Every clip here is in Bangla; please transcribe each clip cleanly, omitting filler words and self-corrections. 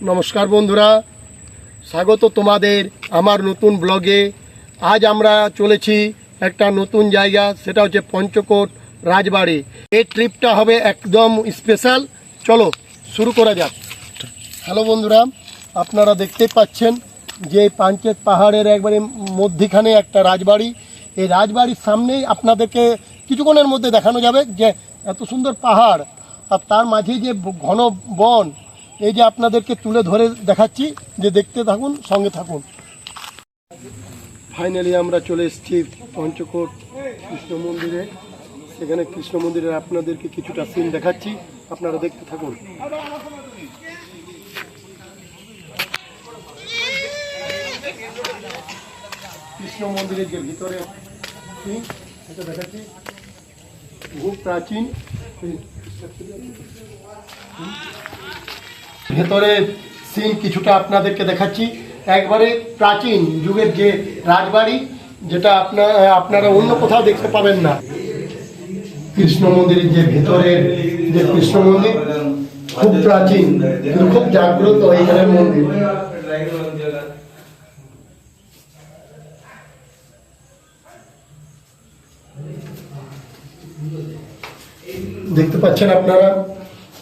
নমস্কার বন্ধুরা, স্বাগত তোমাদের আমার নতুন ব্লগে। আজ আমরা চলেছি একটা নতুন জায়গা, সেটা হচ্ছে পঞ্চকোট রাজবাড়ি। এই ট্রিপটা হবে একদম স্পেশাল। চলো শুরু করা যাক। হ্যালো বন্ধুরা, আপনারা দেখতে পাচ্ছেন যে পাঞ্চেত পাহাড়ের একবারে মধ্যিখানে একটা রাজবাড়ি। এই রাজবাড়ির সামনেই আপনাদেরকে কিছুক্ষণের মধ্যে দেখানো যাবে যে এত সুন্দর পাহাড় আর তার মাঝে যে ঘন বন, এই যে আপনাদেরকে তুলে ধরে দেখাচ্ছি, যে দেখতে থাকুন, সঙ্গে থাকুন। ফাইনালি আমরা চলে এসেছি পঞ্চকোট কৃষ্ণ মন্দিরে। সেখানে কৃষ্ণ মন্দিরের আপনাদেরকে কিছুটা সিন দেখাচ্ছি, আপনারা দেখতে থাকুন। কৃষ্ণ মন্দিরের যে ভিতরে সিন সেটা দেখাচ্ছি, খুব প্রাচীন। ভেতরে সিন কিছুটা আপনাদেরকে দেখাচ্ছি, একবারে প্রাচীন যুগের যে রাজবাড়ি, যেটা আপনারা অন্য কোথাও দেখতে পাবেন না। কৃষ্ণ মন্দিরের যে ভেতরের যে কৃষ্ণ মন্দির খুব প্রাচীন, কিন্তু খুব জাগ্রত এইখানের মন্দির। দেখতে পাচ্ছেন আপনারা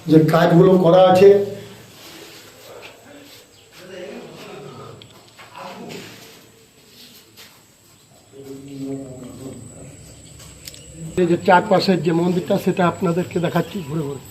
যে কাজগুলো করা আছে। এই যে চারপাশের যে মন্দিরটা, সেটা আপনাদেরকে দেখাচ্ছি ঘুরে ঘুরে।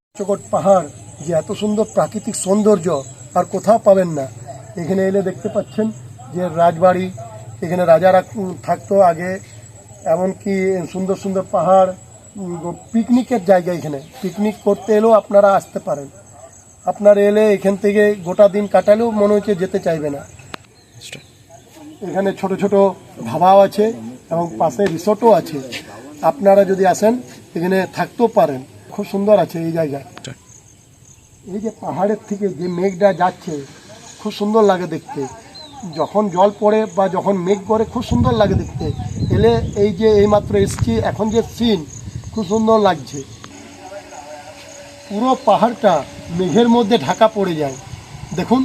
পঞ্চকোট পাহাড় যে এত সুন্দর প্রাকৃতিক সৌন্দর্য আর কোথাও পাবেন না। এখানে এলে দেখতে পাচ্ছেন যে রাজবাড়ি, এখানে রাজারা থাকতো আগে। এমনকি সুন্দর সুন্দর পাহাড়, পিকনিকের জায়গা। এখানে পিকনিক করতে এলেও আপনারা আসতে পারেন। আপনারা এলে এখান থেকে গোটা দিন কাটালেও মনে হচ্ছে যেতে চাইবে না। এখানে ছোট ছোট ধাবাও আছে এবং পাশে রিসোর্টও আছে। আপনারা যদি আসেন এখানে থাকতেও পারেন, খুব সুন্দর আছে এই জায়গা। এই যে পাহাড়ের থেকে যে মেঘটা যাচ্ছে, খুব সুন্দর লাগে দেখতে। যখন জল পড়ে বা যখন মেঘ করে, খুব সুন্দর লাগে দেখতে। এলে এই যে এইমাত্র এসছি, এখন যে সিন খুব সুন্দর লাগছে। পুরো পাহাড়টা মেঘের মধ্যে ঢাকা পড়ে যায়, দেখুন।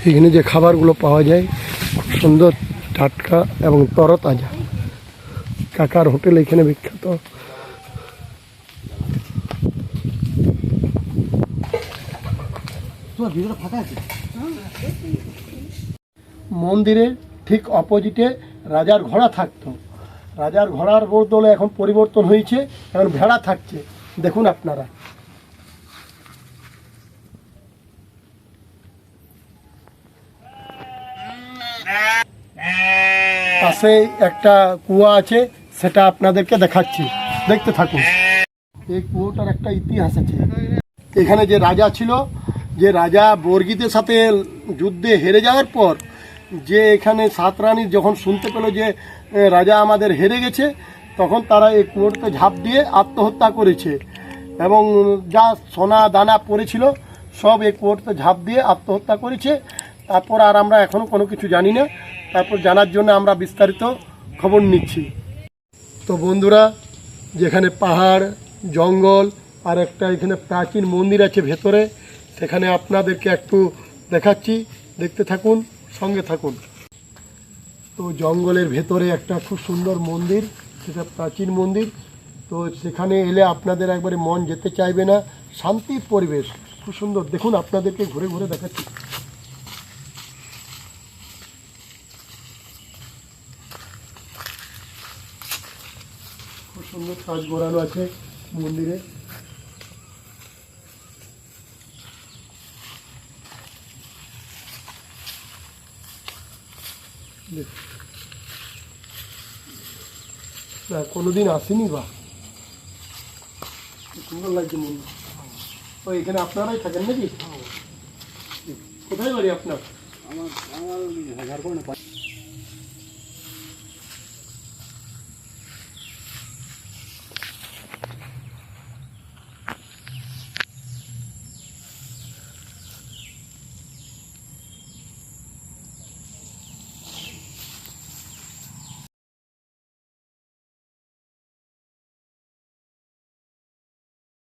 এখানে যে খাবারগুলো পাওয়া যায় খুব সুন্দর, টাটকা এবং তরতাজা। কাকার হোটেল এখানে বিখ্যাত। মন্দিরের ঠিক অপোজিটে রাজার ঘোড়া থাকতো। রাজার ঘোড়ার বদলে এখন পরিবর্তন হয়েছে, এখন ভেড়া থাকছে, দেখুন আপনারা। পাশে একটা কুয়া আছে, সেটা আপনাদেরকে দেখাচ্ছি, দেখতে থাকুন। এই কুয়োটার একটা ইতিহাস আছে। এখানে যে রাজা ছিল, যে রাজা বর্গীদের সাথে যুদ্ধে হেরে যাওয়ার পর, যে এখানে সাত রানী যখন শুনতে পেল যে রাজা আমাদের হেরে গেছে, তখন তারা এই কুয়োটাতে ঝাঁপ দিয়ে আত্মহত্যা করেছে। এবং যা সোনা দানা পড়েছিল সব এই কুয়োটাতে ঝাঁপ দিয়ে আত্মহত্যা করেছে। তারপর আর আমরা এখনও কোনো কিছু জানি না। তারপর জানার জন্য আমরা বিস্তারিত খবর নিচ্ছি। তো বন্ধুরা, যেখানে পাহাড়, জঙ্গল আর একটা এখানে প্রাচীন মন্দির আছে ভেতরে, সেখানে আপনাদেরকে একটু দেখাচ্ছি, দেখতে থাকুন, সঙ্গে থাকুন। তো জঙ্গলের ভেতরে একটা খুব সুন্দর মন্দির, সেটা প্রাচীন মন্দির। তো সেখানে এলে আপনাদের একবারে মন যেতে চাইবে না, শান্তির পরিবেশ, খুব সুন্দর। দেখুন, আপনাদেরকে ঘুরে ঘুরে দেখাচ্ছি। খুব সুন্দর কাজ করানো আছে মন্দিরে। না, কোনোদিন আসেনি, বা সুন্দর লাগছে মন্দির। তো এখানে আপনারাই থাকেন নাকি? কোথায় বাড়ি আপনার? আমার ঝাড়খণ্ডে